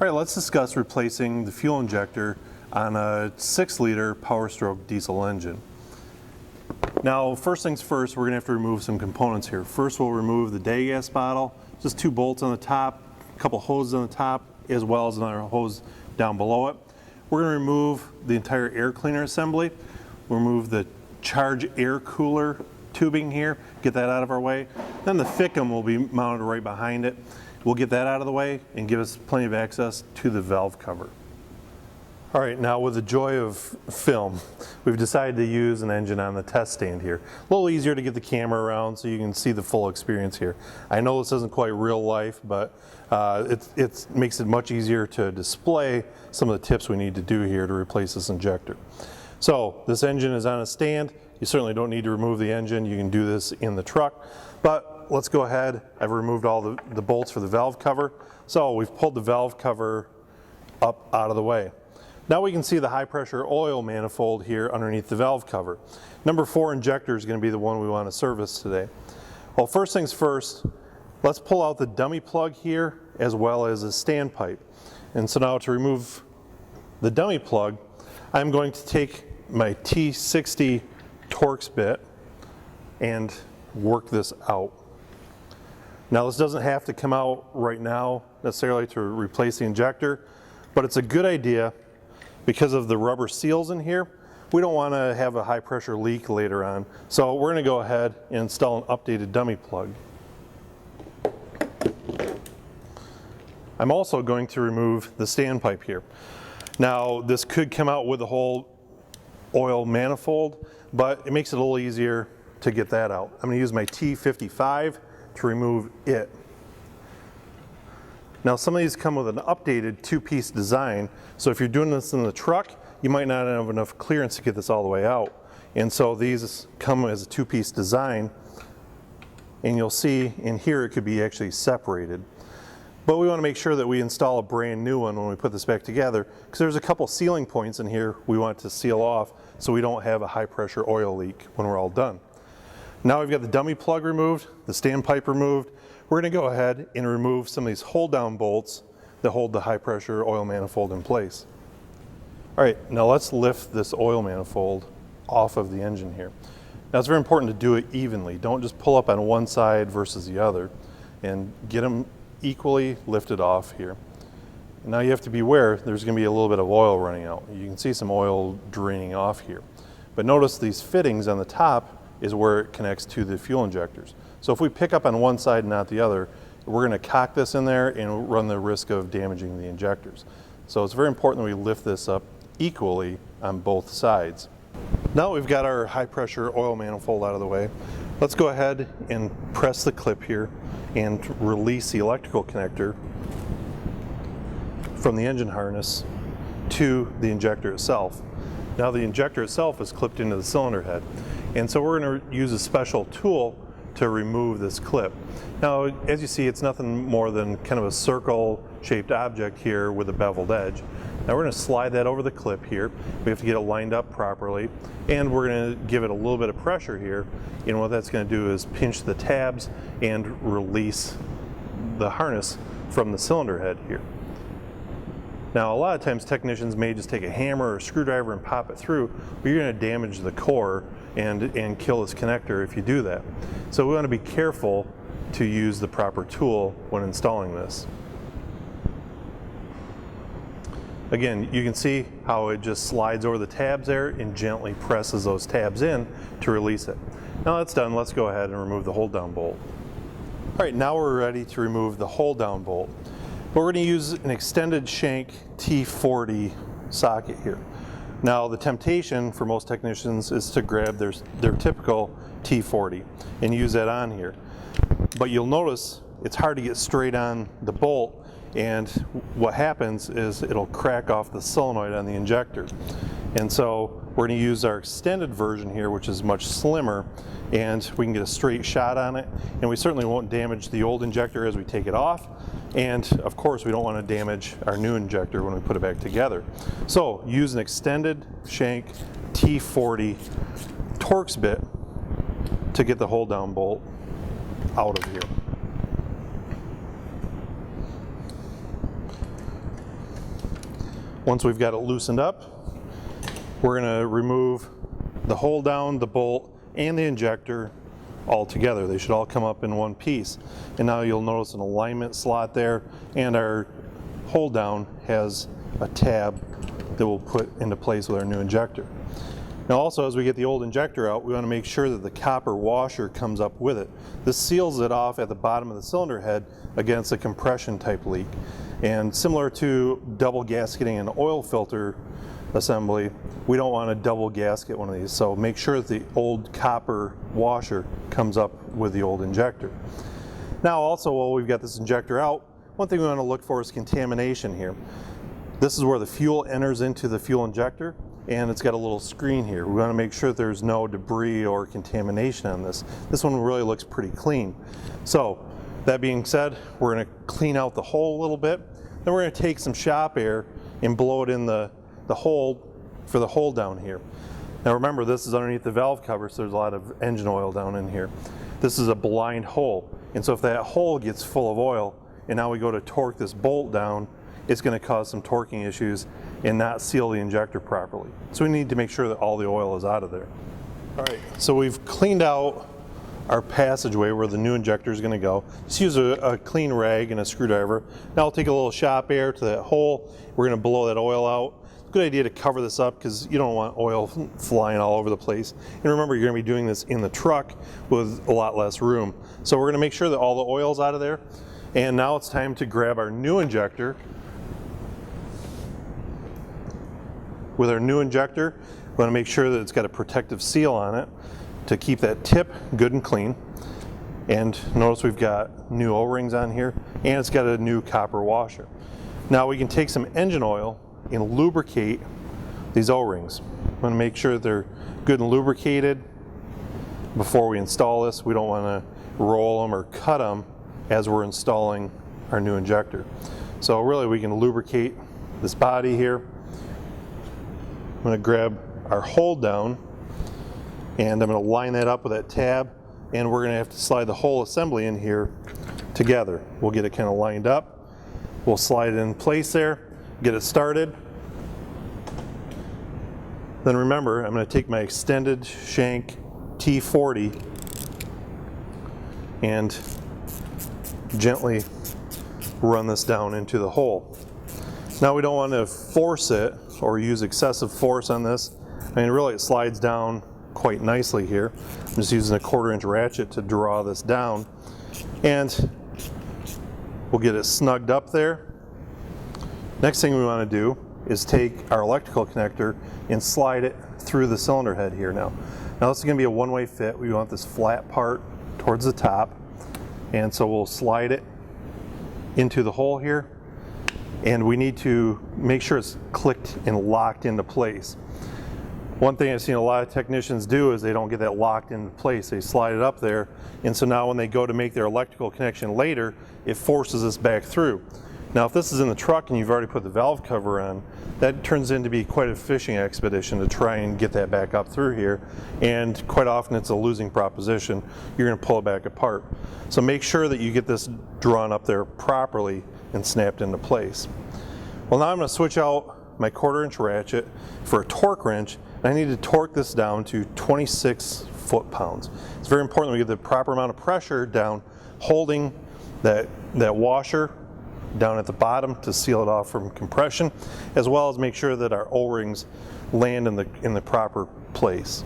All right, let's discuss replacing the fuel injector on a 6-liter Powerstroke diesel engine. Now, first things first, we're going to have to remove some components here. First, we'll remove the day gas bottle, just 2 bolts on the top, a couple hoses on the top, as well as another hose down below it. We're going to remove the entire air cleaner assembly. We'll remove the charge air cooler tubing here, get that out of our way. Then the FICM will be mounted right behind it. We'll get that out of the way and give us plenty of access to the valve cover. All right, now with the joy of film, we've decided to use an engine on the test stand here. A little easier to get the camera around so you can see the full experience here. I know this isn't quite real life, but it makes it much easier to display some of the tips we need to do here to replace this injector. So this engine is on a stand. You certainly don't need to remove the engine. You can do this in the truck, but let's go ahead. I've removed all the bolts for the valve cover. So we've pulled the valve cover up out of the way. Now we can see the high pressure oil manifold here underneath the valve cover. Number 4 injector is going to be the one we want to service today. Well, first things first, let's pull out the dummy plug here as well as a standpipe. And so now to remove the dummy plug, I'm going to take my T60 Torx bit and work this out. Now this doesn't have to come out right now necessarily to replace the injector, but it's a good idea because of the rubber seals in here. We don't want to have a high pressure leak later on. So we're going to go ahead and install an updated dummy plug. I'm also going to remove the standpipe here. Now this could come out with the whole oil manifold, but it makes it a little easier to get that out. I'm going to use my T55 to remove it. Now some of these come with an updated 2-piece design, so if you're doing this in the truck, you might not have enough clearance to get this all the way out. And so these come as a 2-piece design, and you'll see in here it could be actually separated. But we want to make sure that we install a brand new one when we put this back together, because there's a couple sealing points in here we want to seal off so we don't have a high pressure oil leak when we're all done. Now we've got the dummy plug removed, the standpipe removed. We're going to go ahead and remove some of these hold down bolts that hold the high pressure oil manifold in place. All right, now let's lift this oil manifold off of the engine here. Now it's very important to do it evenly. Don't just pull up on one side versus the other, and get them equally lifted off here. Now you have to be aware there's going to be a little bit of oil running out. You can see some oil draining off here. But notice these fittings on the top is where it connects to the fuel injectors. So if we pick up on one side and not the other, we're going to cock this in there and run the risk of damaging the injectors. So it's very important that we lift this up equally on both sides. Now we've got our high pressure oil manifold out of the way. Let's go ahead and press the clip here and release the electrical connector from the engine harness to the injector itself. Now the injector itself is clipped into the cylinder head, and so we're going to use a special tool to remove this clip. Now as you see, it's nothing more than kind of a circle shaped object here with a beveled edge. Now we're going to slide that over the clip here. We have to get it lined up properly, and we're going to give it a little bit of pressure here, and what that's going to do is pinch the tabs and release the harness from the cylinder head here. Now a lot of times technicians may just take a hammer or a screwdriver and pop it through, but you're going to damage the core and kill this connector if you do that. So we want to be careful to use the proper tool when installing this. Again, you can see how it just slides over the tabs there and gently presses those tabs in to release it. Now that's done, let's go ahead and remove the hold down bolt. All right, now we're ready to remove the hold down bolt. But we're going to use an extended shank T40 socket here. Now the temptation for most technicians is to grab their typical T40 and use that on here. But you'll notice it's hard to get straight on the bolt, and what happens is it'll crack off the solenoid on the injector. And so we're going to use our extended version here, which is much slimmer, and we can get a straight shot on it, and we certainly won't damage the old injector as we take it off, and of course we don't want to damage our new injector when we put it back together. So use an extended shank T40 Torx bit to get the hold down bolt out of here. Once we've got it loosened up, we're going to remove the hold down, the bolt, and the injector all together. They should all come up in one piece. And now you'll notice an alignment slot there, and our hold down has a tab that we'll put into place with our new injector. Now also, as we get the old injector out, we want to make sure that the copper washer comes up with it. This seals it off at the bottom of the cylinder head against a compression type leak. And similar to double gasketing an oil filter assembly, we don't want to double gasket one of these. So make sure that the old copper washer comes up with the old injector. Now also, while we've got this injector out, one thing we want to look for is contamination here. This is where the fuel enters into the fuel injector, and it's got a little screen here. We want to make sure there's no debris or contamination on this. This one really looks pretty clean. So that being said, we're going to clean out the hole a little bit. Then we're going to take some shop air and blow it in the hole for the hole down here. Now remember, this is underneath the valve cover, so there's a lot of engine oil down in here. This is a blind hole, and so if that hole gets full of oil and now we go to torque this bolt down, it's going to cause some torquing issues and not seal the injector properly. So we need to make sure that all the oil is out of there. All right, so we've cleaned out our passageway where the new injector is going to go. Just use a clean rag and a screwdriver. Now I'll take a little shop air to that hole. We're going to blow that oil out. Good idea to cover this up because you don't want oil flying all over the place. And remember, you're going to be doing this in the truck with a lot less room. So we're going to make sure that all the oil's out of there. And now it's time to grab our new injector. With our new injector, we want to make sure that it's got a protective seal on it to keep that tip good and clean. And notice we've got new O-rings on here, and it's got a new copper washer. Now we can take some engine oil and lubricate these O-rings. We want to make sure that they're good and lubricated before we install this. We don't want to roll them or cut them as we're installing our new injector. So really we can lubricate this body here. I'm going to grab our hold down and I'm going to line that up with that tab, and we're going to have to slide the whole assembly in here together. We'll get it kind of lined up. We'll slide it in place there, get it started. Then remember, I'm going to take my extended shank T40 and gently run this down into the hole. Now we don't want to force it or use excessive force on this. I mean, really it slides down quite nicely here. I'm just using a 1/4-inch ratchet to draw this down, and we'll get it snugged up there. Next thing we want to do is take our electrical connector and slide it through the cylinder head here now. Now this is going to be a one-way fit. We want this flat part towards the top, and so we'll slide it into the hole here, and we need to make sure it's clicked and locked into place. One thing I've seen a lot of technicians do is they don't get that locked into place. They slide it up there, and so now when they go to make their electrical connection later, it forces this back through. Now if this is in the truck and you've already put the valve cover on, that turns into be quite a fishing expedition to try and get that back up through here, and quite often it's a losing proposition. You're going to pull it back apart. So make sure that you get this drawn up there properly and snapped into place. Well, now I'm going to switch out my 1/4-inch ratchet for a torque wrench. I need to torque this down to 26 foot-pounds. It's very important that we get the proper amount of pressure down, holding that washer down at the bottom to seal it off from compression, as well as make sure that our O-rings land in the proper place.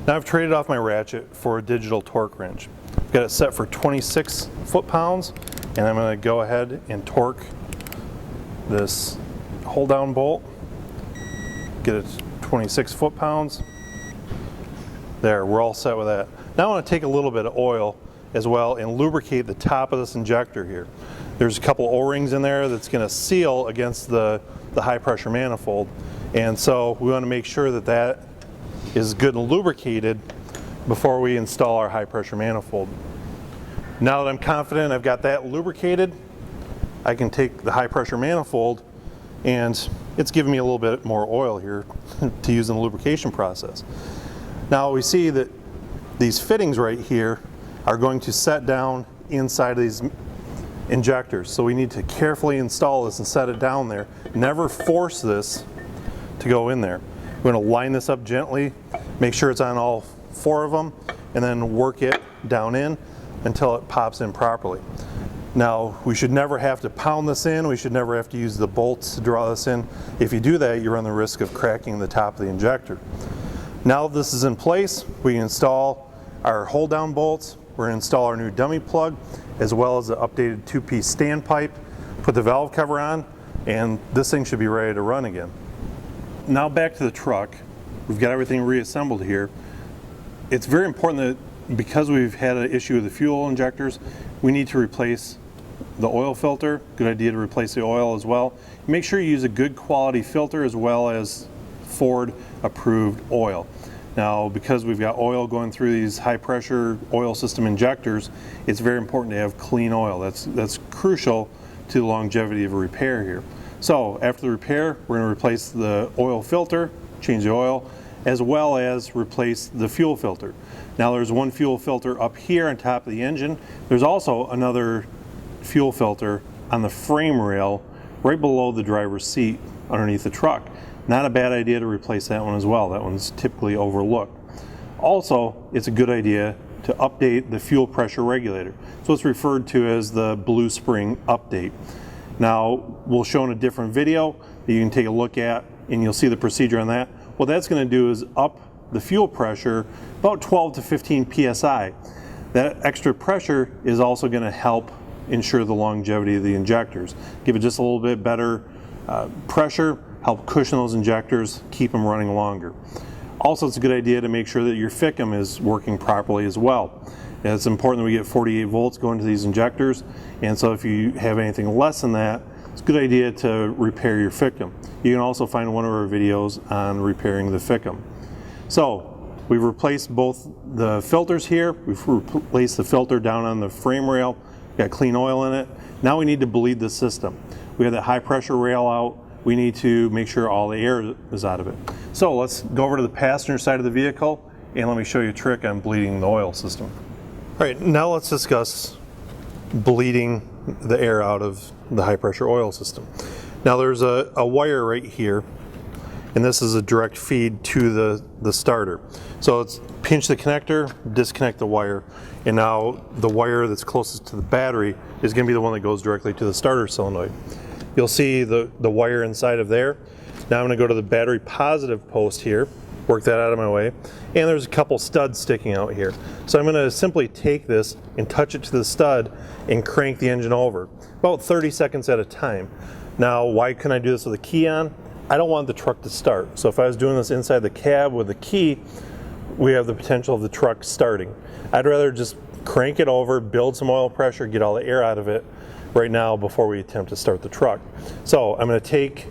Now I've traded off my ratchet for a digital torque wrench. I've got it set for 26 foot-pounds, and I'm going to go ahead and torque this hold-down bolt, get it 26 foot-pounds. There, we're all set with that. Now I want to take a little bit of oil as well and lubricate the top of this injector here. There's a couple O-rings in there that's going to seal against the high pressure manifold, and so we want to make sure that that is good and lubricated before we install our high pressure manifold. Now that I'm confident I've got that lubricated, I can take the high pressure manifold, and it's giving me a little bit more oil here to use in the lubrication process. Now we see that these fittings right here are going to set down inside of these injectors. So we need to carefully install this and set it down there. Never force this to go in there. We're going to line this up gently, make sure it's on all 4 of them, and then work it down in until it pops in properly. Now, we should never have to pound this in. We should never have to use the bolts to draw this in. If you do that, you run the risk of cracking the top of the injector. Now this is in place, we install our hold down bolts. We're going to install our new dummy plug, as well as the updated 2-piece standpipe, put the valve cover on, and this thing should be ready to run again. Now back to the truck. We've got everything reassembled here. It's very important that because we've had an issue with the fuel injectors, we need to replace the oil filter. Good idea to replace the oil as well. Make sure you use a good quality filter as well as Ford approved oil. Now, because we've got oil going through these high pressure oil system injectors, it's very important to have clean oil. That's crucial to the longevity of a repair here. So after the repair, we're going to replace the oil filter, change the oil, as well as replace the fuel filter. Now there's one fuel filter up here on top of the engine. There's also another fuel filter on the frame rail right below the driver's seat underneath the truck. Not a bad idea to replace that one as well. That one's typically overlooked. Also, it's a good idea to update the fuel pressure regulator. So it's referred to as the blue spring update. Now, we'll show in a different video that you can take a look at, and you'll see the procedure on that. What that's going to do is up the fuel pressure about 12 to 15 psi. That extra pressure is also going to help ensure the longevity of the injectors. Give it just a little bit better pressure, help cushion those injectors, keep them running longer. Also, it's a good idea to make sure that your FICM is working properly as well. And it's important that we get 48 volts going to these injectors, and so if you have anything less than that, it's a good idea to repair your FICM. You can also find one of our videos on repairing the FICM. So we've replaced both the filters here. We've replaced the filter down on the frame rail, got clean oil in it. Now we need to bleed the system. We have that high pressure rail out. We need to make sure all the air is out of it. So let's go over to the passenger side of the vehicle and let me show you a trick on bleeding the oil system. All right, now let's discuss bleeding the air out of the high pressure oil system. Now there's a wire right here, and this is a direct feed to the starter. So let's pinch the connector, disconnect the wire, and now the wire that's closest to the battery is going to be the one that goes directly to the starter solenoid. You'll see the wire inside of there. Now I'm going to go to the battery positive post here, work that out of my way, and there's a couple studs sticking out here. So I'm going to simply take this and touch it to the stud and crank the engine over, about 30 seconds at a time. Now, why can I do this with a key on? I don't want the truck to start. So if I was doing this inside the cab with a key, we have the potential of the truck starting. I'd rather just crank it over, build some oil pressure, get all the air out of it right now before we attempt to start the truck. So I'm going to take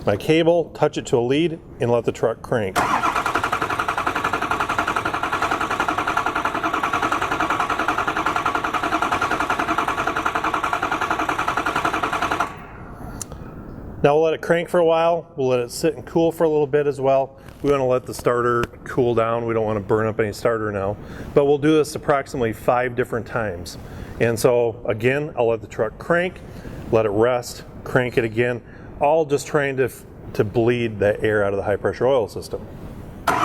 my cable, touch it to a lead, and let the truck crank. Now we'll let it crank for a while. We'll let it sit and cool for a little bit as well. We want to let the starter cool down. We don't want to burn up any starter now. But we'll do this approximately 5 different times. And so again, I'll let the truck crank, let it rest, crank it again, all just trying to bleed that air out of the high pressure oil system. All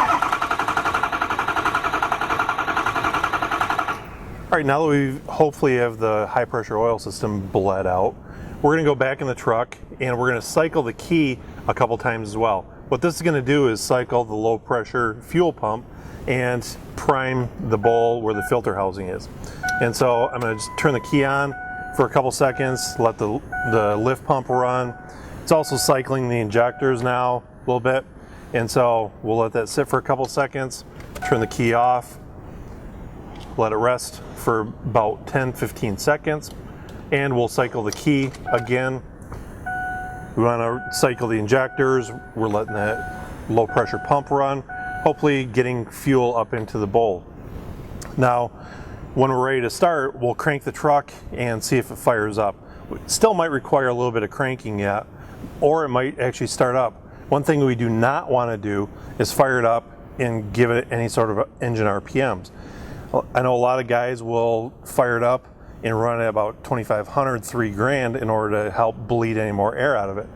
right, now that we hopefully have the high pressure oil system bled out, we're going to go back in the truck and we're going to cycle the key a couple times as well. What this is going to do is cycle the low pressure fuel pump and prime the bowl where the filter housing is. And so I'm going to just turn the key on for a couple seconds, let the lift pump run. It's also cycling the injectors now a little bit. And so we'll let that sit for a couple seconds, turn the key off, let it rest for about 10-15 seconds, and we'll cycle the key again. We want to cycle the injectors. We're letting that low pressure pump run, hopefully getting fuel up into the bowl. Now, when we're ready to start, we'll crank the truck and see if it fires up. It still might require a little bit of cranking yet, or it might actually start up. One thing we do not want to do is fire it up and give it any sort of engine RPMs. I know a lot of guys will fire it up and run at about 2,500, $3,000 in order to help bleed any more air out of it.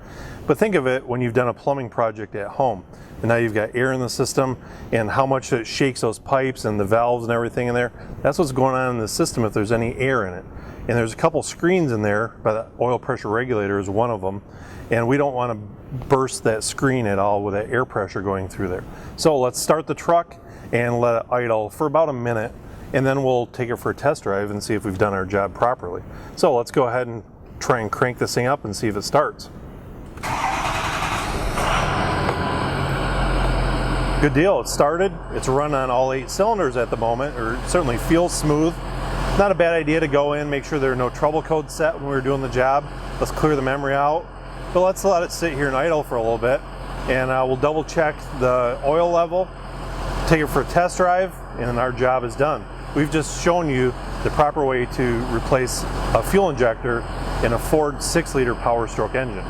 But think of it when you've done a plumbing project at home, and now you've got air in the system, and how much it shakes those pipes and the valves and everything in there. That's what's going on in the system if there's any air in it. And there's a couple screens in there, but the oil pressure regulator is one of them, and we don't want to burst that screen at all with that air pressure going through there. So let's start the truck and let it idle for about a minute, and then we'll take it for a test drive and see if we've done our job properly. So let's go ahead and try and crank this thing up and see if it starts. Good deal, it started. It's run on all 8 cylinders at the moment, or it certainly feels smooth. Not a bad idea to go in, make sure there are no trouble codes set when we were doing the job. Let's clear the memory out. But let's let it sit here and idle for a little bit, and we'll double check the oil level, take it for a test drive, and our job is done. We've just shown you the proper way to replace a fuel injector in a Ford 6-liter Powerstroke engine.